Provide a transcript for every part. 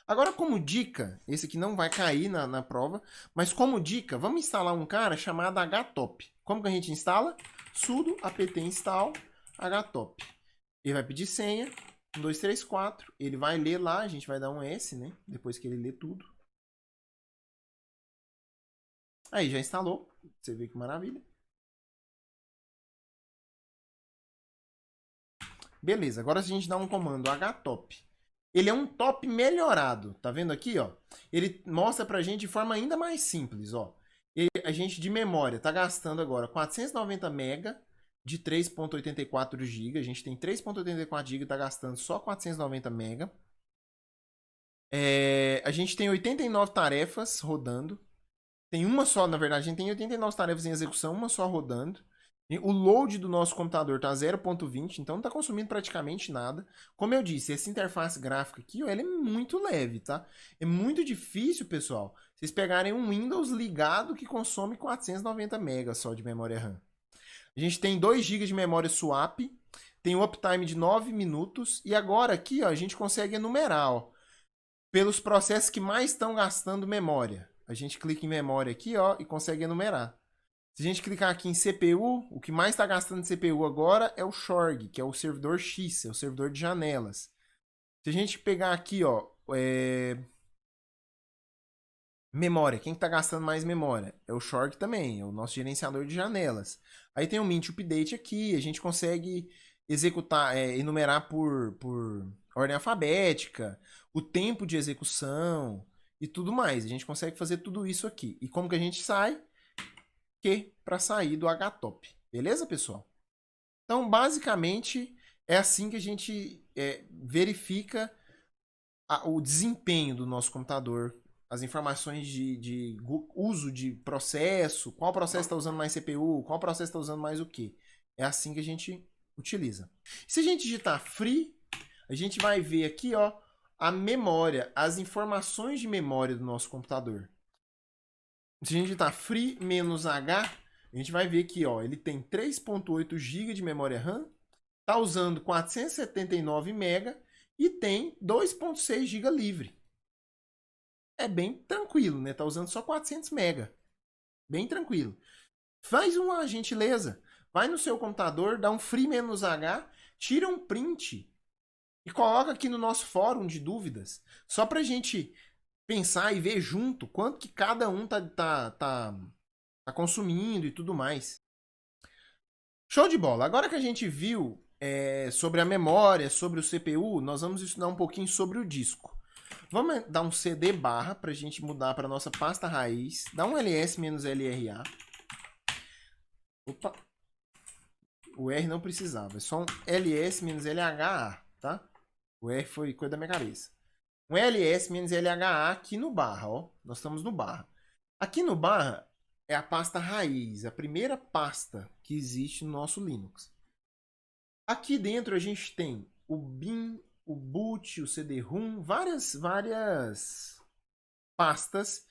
Agora, como dica, esse aqui não vai cair na prova, mas como dica, vamos instalar um cara chamado htop. Como que a gente instala? Sudo apt install htop. Ele vai pedir senha, 1, 2, 3, 4. Ele vai ler lá, a gente vai dar um S, né? Depois que ele lê tudo. Aí, já instalou. Você vê que maravilha. Beleza, agora a gente dá um comando htop. Ele é um top melhorado, tá vendo aqui, ó? Ele mostra pra gente de forma ainda mais simples, ó. A gente de memória tá gastando agora 490 MB de 3.84 GB. A gente tem 3.84 GB, tá gastando só 490 MB. A gente tem 89 tarefas rodando. Tem uma só, na verdade, a gente tem 89 tarefas em execução, uma só rodando. O load do nosso computador está 0.20, então não está consumindo praticamente nada. Como eu disse, essa interface gráfica aqui, ó, ela é muito leve, tá? É muito difícil, pessoal, vocês pegarem um Windows ligado que consome 490 MB só de memória RAM. A gente tem 2 GB de memória swap, tem um uptime de 9 minutos, e agora aqui ó, a gente consegue enumerar ó, pelos processos que mais estão gastando memória. A gente clica em memória aqui ó, e consegue enumerar. Se a gente clicar aqui em CPU, o que mais está gastando de CPU agora é o Shorg, que é o servidor X, é o servidor de janelas. Se a gente pegar aqui, ó, memória, quem está gastando mais memória? É o Shorg também, é o nosso gerenciador de janelas. Aí tem o Mint Update aqui, a gente consegue executar, enumerar por ordem alfabética, o tempo de execução e tudo mais. A gente consegue fazer tudo isso aqui. E como que a gente sai? Para sair do htop. Beleza, pessoal? Então, basicamente, é assim que a gente verifica o desempenho do nosso computador, as informações de uso de processo, qual processo está usando mais CPU, qual processo está usando mais o quê. É assim que a gente utiliza. Se a gente digitar free, a gente vai ver aqui ó, a memória, as informações de memória do nosso computador. Se a gente digitar free -h, a gente vai ver que ó, ele tem 3.8 GB de memória RAM, está usando 479 MB e tem 2.6 GB livre. É bem tranquilo, né? Tá usando só 400 MB. Bem tranquilo. Faz uma gentileza. Vai no seu computador, dá um free -h, tira um print e coloca aqui no nosso fórum de dúvidas, só pra gente pensar e ver junto quanto que cada um tá consumindo e tudo mais. Show de bola! Agora que a gente viu sobre a memória, sobre o CPU, nós vamos estudar um pouquinho sobre o disco. Vamos dar um CD barra para a gente mudar para nossa pasta raiz. Dá um ls-lra. Opa! O R não precisava, é só um ls-lha, tá? O R foi coisa da minha cabeça. Um ls-lha aqui no barra, ó. Nós estamos no barra. Aqui no barra é a pasta raiz, a primeira pasta que existe no nosso Linux. Aqui dentro a gente tem o bin, o boot, o cd-rom, várias pastas.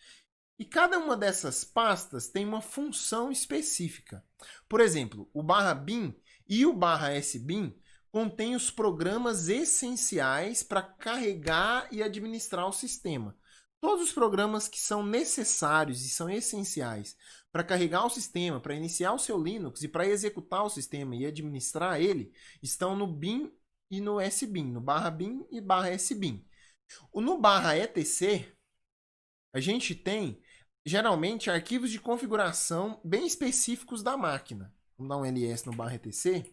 E cada uma dessas pastas tem uma função específica. Por exemplo, o /bin e o /sbin contém os programas essenciais para carregar e administrar o sistema. Todos os programas que são necessários e são essenciais para carregar o sistema, para iniciar o seu Linux e para executar o sistema e administrar ele, estão no bin e no sbin, no /bin e /sbin. No /etc, a gente tem geralmente arquivos de configuração bem específicos da máquina. Vamos dar um ls no /etc.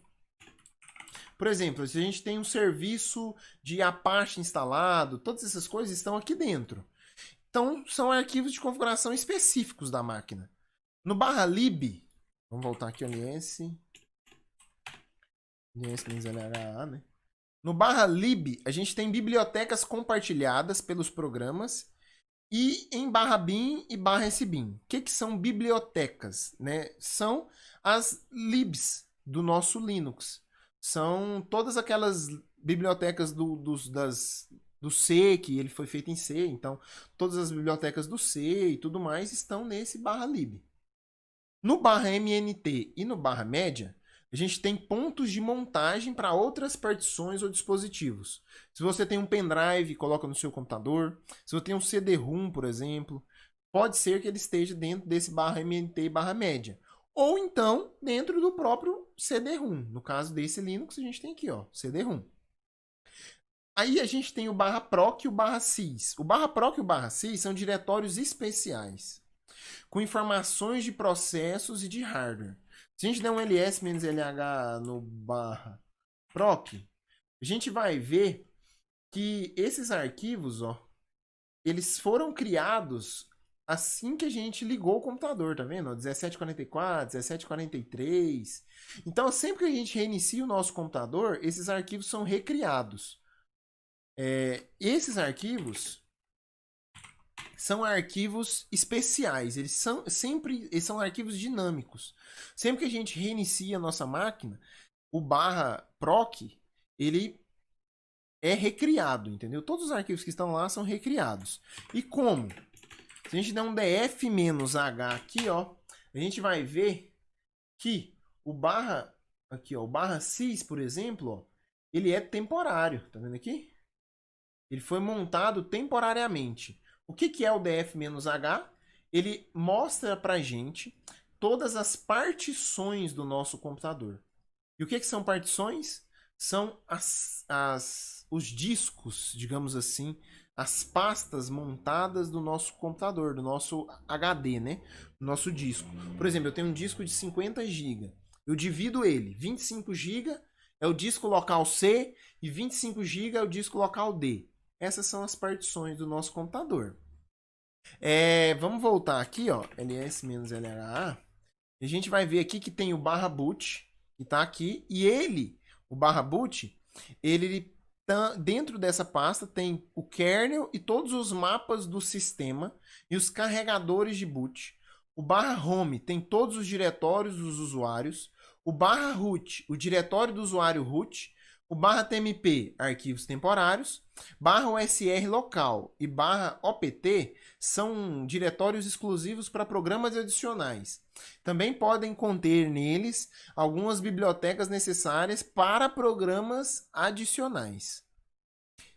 Por exemplo, se a gente tem um serviço de Apache instalado, todas essas coisas estão aqui dentro. Então, são arquivos de configuração específicos da máquina. No /lib, vamos voltar aqui ao ls-lha, né? No /lib, a gente tem bibliotecas compartilhadas pelos programas e em /bin e /sbin. O que são bibliotecas? Né? São as libs do nosso Linux. São todas aquelas bibliotecas do C, que ele foi feito em C. Então, todas as bibliotecas do C e tudo mais estão nesse /lib. No /mnt e no /media, A gente tem pontos de montagem para outras partições ou dispositivos. Se você tem um pendrive, coloca no seu computador. Se você tem um CD-ROM, por exemplo, pode ser que ele esteja dentro desse /MT/média. Ou então, dentro do próprio CD-ROM. No caso desse Linux, a gente tem aqui, ó, CD-ROM. Aí a gente tem o /proc e o /sys. O /proc e o /sys são diretórios especiais, com informações de processos e de hardware. Se a gente der um ls-lh no /proc, a gente vai ver que esses arquivos, ó, eles foram criados assim que a gente ligou o computador, tá vendo? 1744, 1743. Então, sempre que a gente reinicia o nosso computador, esses arquivos são recriados. Esses arquivos são arquivos especiais, eles são arquivos dinâmicos. Sempre que a gente reinicia a nossa máquina, o /proc, ele é recriado, entendeu? Todos os arquivos que estão lá são recriados. E como? Se a gente der um df-h aqui, ó, a gente vai ver que o /sys, por exemplo, ó, ele é temporário, tá vendo aqui? Ele foi montado temporariamente. O que é o df-h? Ele mostra pra gente todas as partições do nosso computador. E o que são partições? São os discos, digamos assim, as pastas montadas do nosso computador, do nosso HD, né? Do nosso disco. Por exemplo, eu tenho um disco de 50 GB. Eu divido ele. 25 GB é o disco local C e 25 GB é o disco local D. Essas são as partições do nosso computador. Vamos voltar aqui, ó, ls-lha. A gente vai ver aqui que tem o /boot, que está aqui, e o /boot, ele dentro dessa pasta tem o kernel e todos os mapas do sistema e os carregadores de boot. O /home tem todos os diretórios dos usuários. O /root, o diretório do usuário root. O /tmp, arquivos temporários. /usr local e /opt são diretórios exclusivos para programas adicionais. Também podem conter neles algumas bibliotecas necessárias para programas adicionais.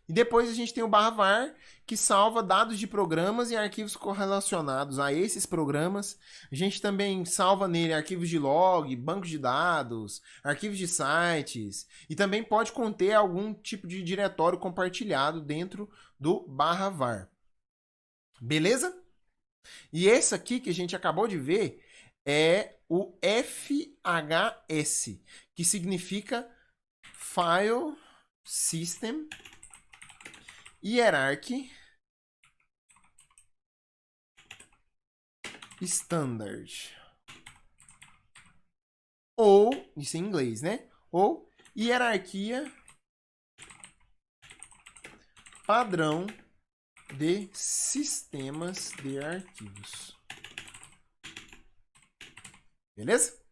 E depois a gente tem o /var, que salva dados de programas e arquivos correlacionados a esses programas. A gente também salva nele arquivos de log, bancos de dados, arquivos de sites. E também pode conter algum tipo de diretório compartilhado dentro do /var. Beleza? E esse aqui que a gente acabou de ver é o FHS, que significa File System Hierarchy Standard. Ou, isso em inglês, né? Ou hierarquia padrão de sistemas de arquivos. Beleza?